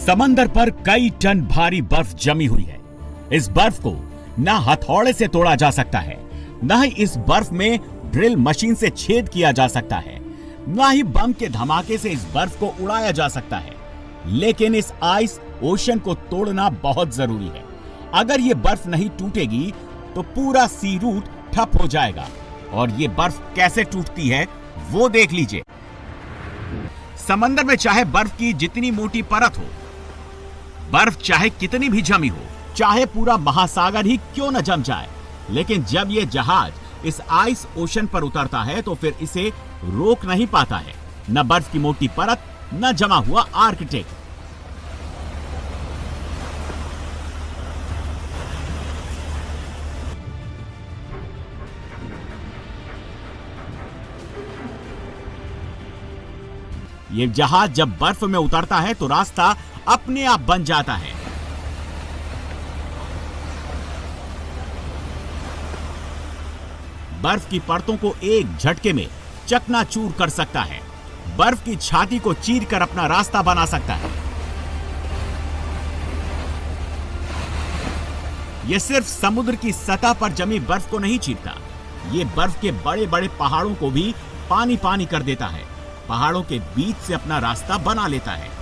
समंदर पर कई टन भारी बर्फ जमी हुई है। इस बर्फ को ना हथौड़े से तोड़ा जा सकता है, ना ही इस बर्फ में ड्रिल मशीन से छेद किया जा सकता है, ना ही बम के धमाके से इस बर्फ को उड़ाया जा सकता है। लेकिन इस आइस ओशन को तोड़ना बहुत जरूरी है। अगर ये बर्फ नहीं टूटेगी तो पूरा सी रूट ठप हो जाएगा। और ये बर्फ कैसे टूटती है वो देख लीजिए। समंदर में चाहे बर्फ की जितनी मोटी परत हो, बर्फ चाहे कितनी भी जमी हो, चाहे पूरा महासागर ही क्यों न जम जाए, लेकिन जब ये जहाज इस आइस ओशन पर उतरता है तो फिर इसे रोक नहीं पाता है, न बर्फ की मोटी परत, न जमा हुआ आर्कटिक। ये जहाज जब बर्फ में उतरता है तो रास्ता अपने आप बन जाता है। बर्फ की परतों को एक झटके में चकनाचूर कर सकता है, बर्फ की छाती को चीरकर अपना रास्ता बना सकता है। यह सिर्फ समुद्र की सतह पर जमी बर्फ को नहीं चीरता, ये बर्फ के बड़े बड़े पहाड़ों को भी पानी पानी कर देता है, पहाड़ों के बीच से अपना रास्ता बना लेता है।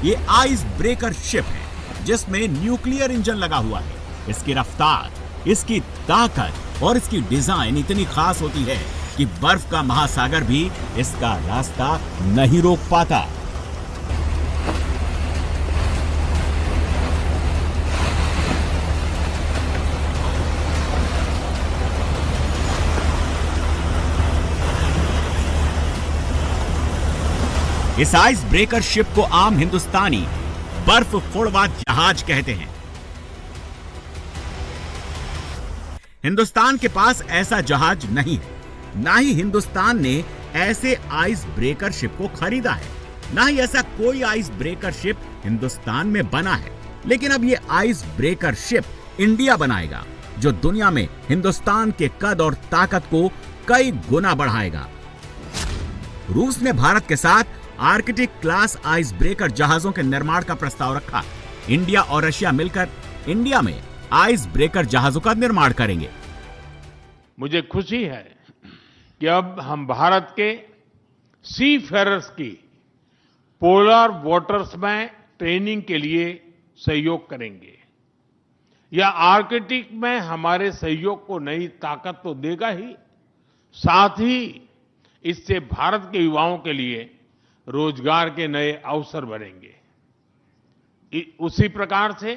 ये आइस ब्रेकर शिप है जिसमें न्यूक्लियर इंजन लगा हुआ है। इसकी रफ्तार, इसकी ताकत और इसकी डिजाइन इतनी खास होती है कि बर्फ का महासागर भी इसका रास्ता नहीं रोक पाता। इस आइस ब्रेकर शिप को आम हिंदुस्तानी बर्फ फोड़वा जहाज कहते हैं। हिंदुस्तान के पास ऐसा जहाज नहीं है, ना ही हिंदुस्तान ने ऐसे आइस ब्रेकर शिप को खरीदा है, ना ही ऐसा कोई आइस ब्रेकर शिप हिंदुस्तान में बना है। लेकिन अब ये आइस ब्रेकर शिप इंडिया बनाएगा, जो दुनिया में हिंदुस्तान के कद और ताकत को कई गुना बढ़ाएगा। रूस ने भारत के साथ आर्कटिक क्लास आइस ब्रेकर जहाजों के निर्माण का प्रस्ताव रखा। इंडिया और रशिया मिलकर इंडिया में आइस ब्रेकर जहाजों का निर्माण करेंगे। मुझे खुशी है कि अब हम भारत के सी फेरर्स की पोलर वाटर्स में ट्रेनिंग के लिए सहयोग करेंगे। यह आर्कटिक में हमारे सहयोग को नई ताकत तो देगा ही, साथ ही इससे भारत के युवाओं के लिए रोजगार के नए अवसर बनेंगे। उसी प्रकार से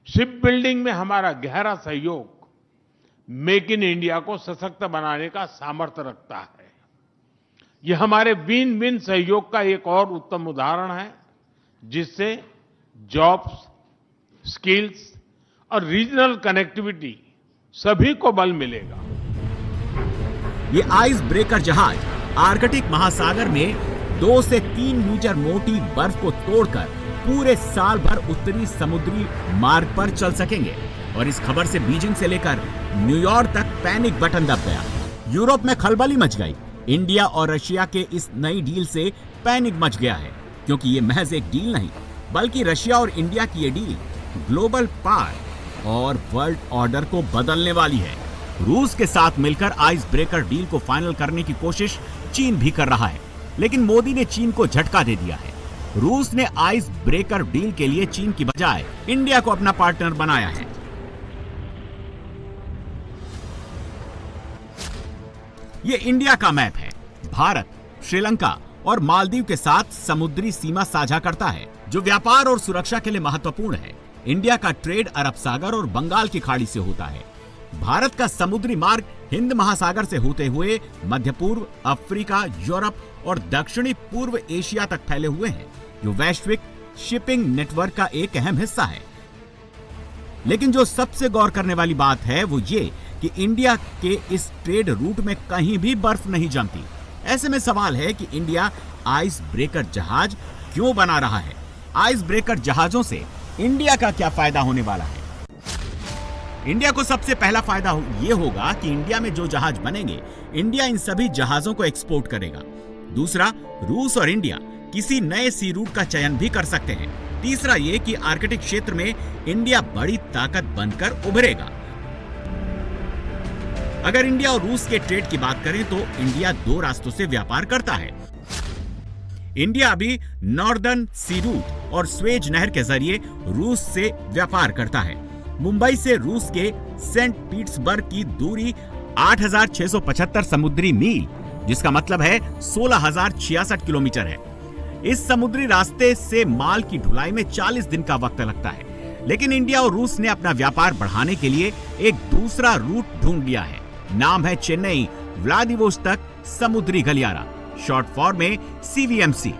शिप बिल्डिंग में हमारा गहरा सहयोग मेक इन इंडिया को सशक्त बनाने का सामर्थ्य रखता है। यह हमारे विन विन सहयोग का एक और उत्तम उदाहरण है, जिससे जॉब्स, स्किल्स और रीजनल कनेक्टिविटी सभी को बल मिलेगा। ये आइस ब्रेकर जहाज आर्कटिक महासागर में 2 से 3 मीटर मोटी बर्फ को तोड़कर पूरे साल भर उत्तरी समुद्री मार्ग पर चल सकेंगे। और इस खबर से बीजिंग से लेकर न्यूयॉर्क तक पैनिक बटन दब गया। यूरोप में खलबली मच गई। इंडिया और रशिया के इस नई डील से पैनिक मच गया है, क्योंकि ये महज एक डील नहीं, बल्कि रशिया और इंडिया की ये डील ग्लोबल पावर और वर्ल्ड ऑर्डर को बदलने वाली है। रूस के साथ मिलकर आइस ब्रेकर डील को फाइनल करने की कोशिश चीन भी कर रहा है, लेकिन मोदी ने चीन को झटका दे दिया है। रूस ने आइस ब्रेकर डील के लिए चीन की बजाय इंडिया को अपना पार्टनर बनाया है। ये इंडिया का मैप है। भारत, श्रीलंका और मालदीव के साथ समुद्री सीमा साझा करता है, जो व्यापार और सुरक्षा के लिए महत्वपूर्ण है। इंडिया का ट्रेड अरब सागर और बंगाल की खाड़ी से होता है। भारत का समुद्री मार्ग हिंद महासागर से होते हुए मध्य पूर्व, अफ्रीका, यूरोप और दक्षिणी पूर्व एशिया तक फैले हुए हैं, जो वैश्विक शिपिंग नेटवर्क का एक अहम हिस्सा है। लेकिन जो सबसे गौर करने वाली बात है वो ये कि इंडिया के इस ट्रेड रूट में कहीं भी बर्फ नहीं जमती। ऐसे में सवाल है कि इंडिया आइस ब्रेकर जहाज क्यों बना रहा है। आइस ब्रेकर जहाजों से इंडिया का क्या फायदा होने वाला है? इंडिया को सबसे पहला फायदा यह होगा कि इंडिया में जो जहाज बनेंगे, इंडिया इन सभी जहाजों को एक्सपोर्ट करेगा। दूसरा, रूस और इंडिया किसी नए सी रूट का चयन भी कर सकते हैं। तीसरा ये कि आर्कटिक क्षेत्र में इंडिया बड़ी ताकत बनकर उभरेगा। अगर इंडिया और रूस के ट्रेड की बात करें तो इंडिया 2 रास्तों से व्यापार करता है। इंडिया अभी नॉर्दर्न सी रूट और स्वेज नहर के जरिए रूस से व्यापार करता है। मुंबई से रूस के सेंट पीटर्सबर्ग की दूरी 8,675 समुद्री मील, जिसका मतलब है 16,066 किलोमीटर है। इस समुद्री रास्ते से माल की ढुलाई में 40 दिन का वक्त लगता है। लेकिन इंडिया और रूस ने अपना व्यापार बढ़ाने के लिए एक दूसरा रूट ढूंढ लिया है। नाम है चेन्नई व्लादिवोस्तोक समुद्री गलियारा, शॉर्ट फॉर्म में CVMC।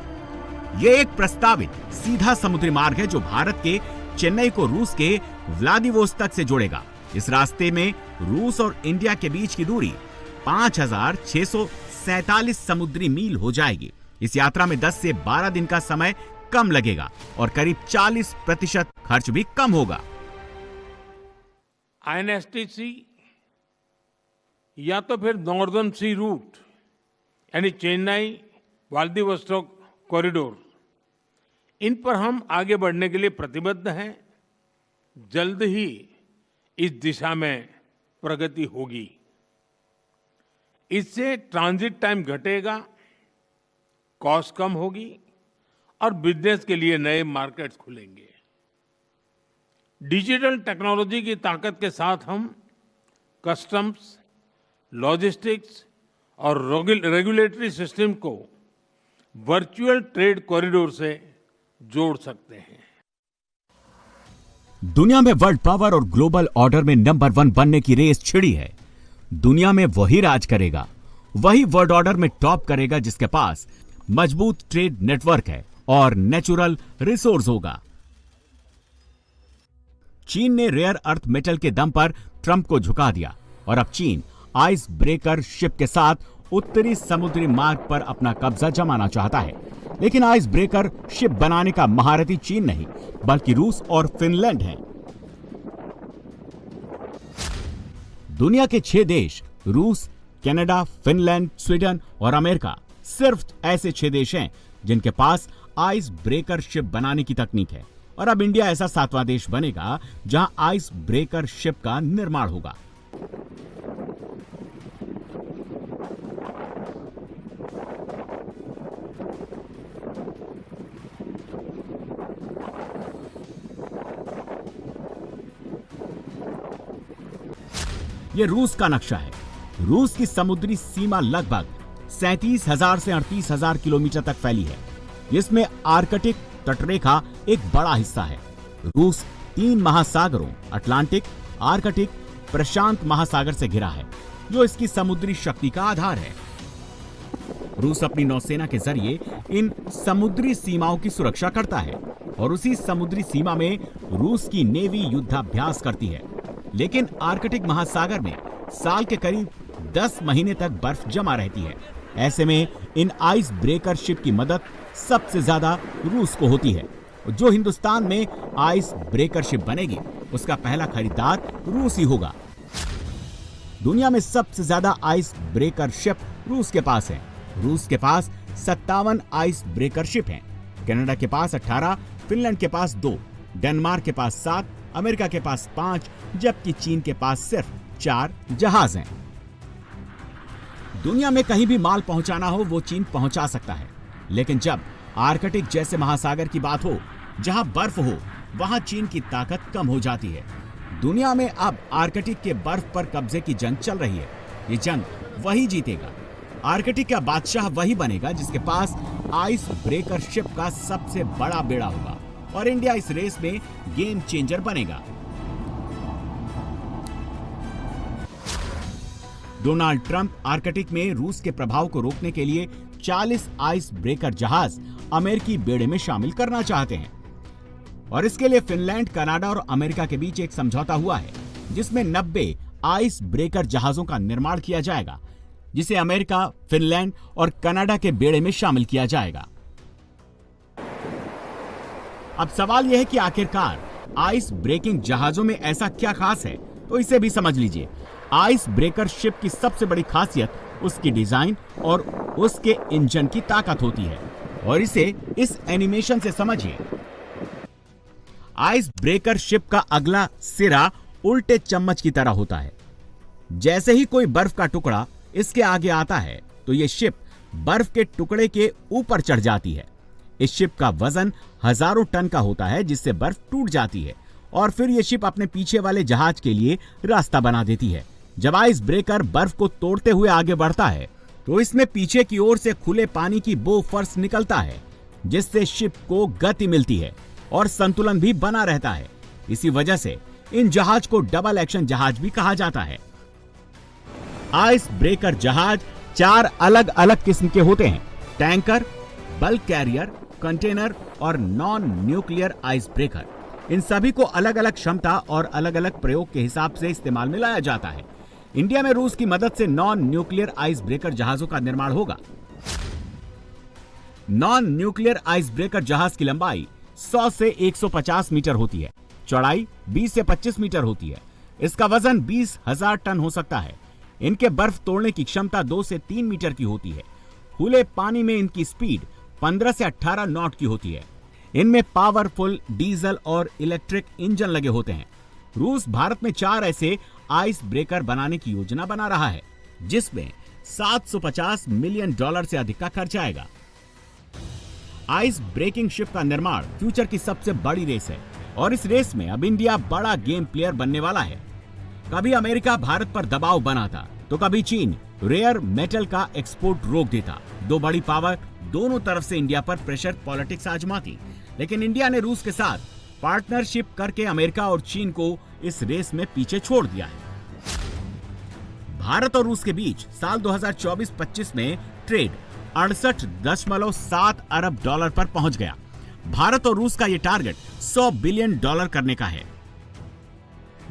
ये एक प्रस्तावित सीधा समुद्री मार्ग है जो भारत के चेन्नई को रूस के व्लादिवोस्तोक से जोड़ेगा। इस रास्ते में रूस और इंडिया के बीच की दूरी 5,647 समुद्री मील हो जाएगी। इस यात्रा में 10 से 12 दिन का समय कम लगेगा और करीब 40% खर्च भी कम होगा। INSTC या तो फिर नॉर्दर्न सी रूट यानी चेन्नई व्लादिवोस्तोक कॉरिडोर, इन पर हम आगे बढ़ने के लिए प्रतिबद्ध हैं। जल्द ही इस दिशा में प्रगति होगी। इससे ट्रांजिट टाइम घटेगा, कॉस्ट कम होगी और बिजनेस के लिए नए मार्केट्स खुलेंगे। डिजिटल टेक्नोलॉजी की ताकत के साथ हम कस्टम्स, लॉजिस्टिक्स और रेगुलेटरी सिस्टम को वर्चुअल ट्रेड कॉरिडोर से जोड़ सकते हैं। दुनिया में वर्ल्ड पावर और ग्लोबल ऑर्डर में नंबर 1 बनने की रेस छिड़ी है। दुनिया में वही राज करेगा, वही वर्ल्ड ऑर्डर में टॉप करेगा जिसके पास मजबूत ट्रेड नेटवर्क है और नेचुरल रिसोर्स होगा। चीन ने रेयर अर्थ मेटल के दम पर ट्रंप को झुका दिया और अब चीन आइस ब्रेकर शिप के साथ उत्तरी समुद्री मार्ग पर अपना कब्जा जमाना चाहता है। लेकिन आइस ब्रेकर शिप बनाने का महारथी चीन नहीं बल्कि रूस और फिनलैंड हैं। दुनिया के 6 देश रूस, कनाडा, फिनलैंड, स्वीडन और अमेरिका सिर्फ ऐसे 6 देश हैं जिनके पास आइस ब्रेकर शिप बनाने की तकनीक है। और अब इंडिया ऐसा 7वां देश बनेगा जहां आइस ब्रेकर शिप का निर्माण होगा। यह रूस का नक्शा है। रूस की समुद्री सीमा लगभग 37,000 से 38,000 किलोमीटर तक फैली है, जिसमें आर्कटिक तटरेखा एक बड़ा हिस्सा है। रूस 3 महासागरों अटलांटिक, आर्कटिक, प्रशांत महासागर से घिरा है, जो इसकी समुद्री शक्ति का आधार है। रूस अपनी नौसेना के जरिए इन समुद्री सीमाओं की सुरक्षा करता है और उसी समुद्री सीमा में रूस की नेवी युद्धाभ्यास करती है। लेकिन आर्कटिक महासागर में साल के करीब 10 महीने तक बर्फ जमा रहती है। ऐसे में इन आइस ब्रेकर शिप की मदद सबसे ज्यादा रूस को होती है। जो हिंदुस्तान में आइस ब्रेकर शिप बनेगी उसका पहला खरीदार रूस ही होगा। दुनिया में सबसे ज्यादा आइस ब्रेकर शिप रूस के पास है। रूस के पास 57 आइस ब्रेकर शिप हैं। कनाडा के पास 18, फिनलैंड के पास 2, डेनमार्क के पास 7, अमेरिका के पास 5, जबकि चीन के पास सिर्फ 4 जहाज हैं। दुनिया में कहीं भी माल पहुंचाना हो वो चीन पहुंचा सकता है, लेकिन जब आर्कटिक जैसे महासागर की बात हो जहां बर्फ हो वहां चीन की ताकत कम हो जाती है। दुनिया में अब आर्कटिक के बर्फ पर कब्जे की जंग चल रही है। ये जंग वही जीतेगा। आर्कटिक का बादशाह वही बनेगा जिसके पास आइस ब्रेकर शिप का सबसे बड़ा बेड़ा होगा और इंडिया इस रेस में गेम चेंजर बनेगा। डोनाल्ड ट्रंप आर्कटिक में रूस के प्रभाव को रोकने के लिए 40 आइस ब्रेकर जहाज अमेरिकी बेड़े में शामिल करना चाहते हैं और इसके लिए फिनलैंड, कनाडा और अमेरिका के बीच एक समझौता हुआ है जिसमें 90 आइस ब्रेकर जहाजों का निर्माण किया जाएगा, जिसे अमेरिका, फिनलैंड और कनाडा के बेड़े में शामिल किया जाएगा। अब सवाल यह है कि आखिरकार आइस ब्रेकिंग जहाजों में ऐसा क्या खास है, तो इसे भी समझ लीजिए। आइस ब्रेकर शिप की सबसे बड़ी खासियत उसकी डिजाइन और उसके इंजन की ताकत होती है, और इसे इस एनिमेशन से समझिए। आइस ब्रेकर शिप का अगला सिरा उल्टे चम्मच की तरह होता है। जैसे ही कोई बर्फ का टुकड़ा इसके आगे आता है तो यह शिप बर्फ के टुकड़े के ऊपर चढ़ जाती है। इस शिप का वजन हजारों टन का होता है, जिससे बर्फ टूट जाती है और फिर यह शिप अपने पीछे वाले जहाज के लिए रास्ता बना देती है। जब आइस ब्रेकर बर्फ को तोड़ते हुए आगे बढ़ता है तो इसमें पीछे की ओर से खुले पानी की बो फर्श निकलता है, जिससे शिप को गति मिलती है और संतुलन भी बना रहता है। इसी वजह से इन जहाज को डबल एक्शन जहाज भी कहा जाता है। आइस ब्रेकर जहाज 4 अलग अलग किस्म के होते हैं: टैंकर, बल्क कैरियर, कंटेनर और नॉन न्यूक्लियर आइस ब्रेकर। इन सभी को अलग अलग क्षमता और अलग अलग प्रयोग के हिसाब से इस्तेमाल में लाया जाता है। इंडिया में रूस की मदद से नॉन न्यूक्लियर आइस ब्रेकर जहाजों का निर्माण होगा। नॉन न्यूक्लियर आइस ब्रेकर जहाज की लंबाई 100 से 150 मीटर होती है, चौड़ाई 20 से 25 मीटर होती है। इसका वजन 20,000 टन हो सकता है। इनके बर्फ तोड़ने की क्षमता 2 से 3 मीटर की होती है। खुले पानी में इनकी स्पीड 15 से 18 नॉट की होती है। इनमें पावरफुल डीजल और इलेक्ट्रिक इंजन लगे होते हैं। रूस भारत में 4 ऐसे आइस ब्रेकर बनाने की योजना बना रहा है, जिसमें $750 मिलियन से अधिक का खर्च आएगा। आइस ब्रेकिंग शिप का निर्माण फ्यूचर की सबसे बड़ी रेस है, और इस रेस में अब इंडिया बड़ा गेम प्लेयर बनने वाला है। कभी अमेरिका भारत पर दबाव बनाता तो कभी चीन रेयर मेटल का एक्सपोर्ट रोक देता। 2 बड़ी पावर दोनों तरफ से इंडिया पर प्रेशर पॉलिटिक्स आजमाती, लेकिन इंडिया ने रूस के साथ पार्टनरशिप करके अमेरिका और चीन को इस रेस में पीछे छोड़ दिया है। भारत और रूस के बीच साल 2024-25 में ट्रेड 68.7 अरब डॉलर पर पहुंच गया। भारत और रूस का यह टारगेट $100 बिलियन करने का है।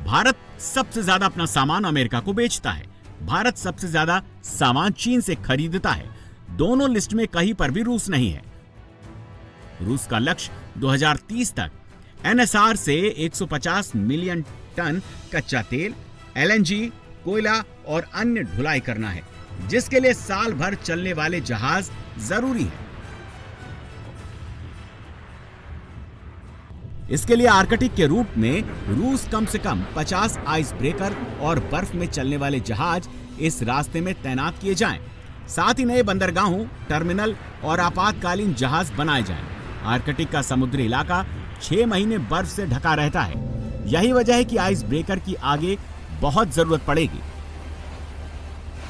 भारत सबसे ज्यादा अपना सामान अमेरिका को बेचता है। भारत सबसे ज्यादा सामान चीन से खरीदता है। दोनों लिस्ट में कहीं पर भी रूस नहीं है। रूस का लक्ष्य 2030 तक एनएसआर से 150 मिलियन टन कच्चा तेल, एलएनजी, कोयला और अन्य ढुलाई करना है, जिसके लिए साल भर चलने वाले जहाज जरूरी है। इसके लिए आर्कटिक के रूट में रूस कम से कम 50 आइस ब्रेकर और बर्फ में चलने वाले जहाज इस रास्ते में तैनात किए जाएं। साथ ही नए बंदरगाहों, टर्मिनल और आपातकालीन जहाज बनाए जाएं। आर्कटिक का समुद्री इलाका 6 महीने बर्फ से ढका रहता है। यही वजह है कि आइस ब्रेकर की आगे बहुत जरूरत पड़ेगी।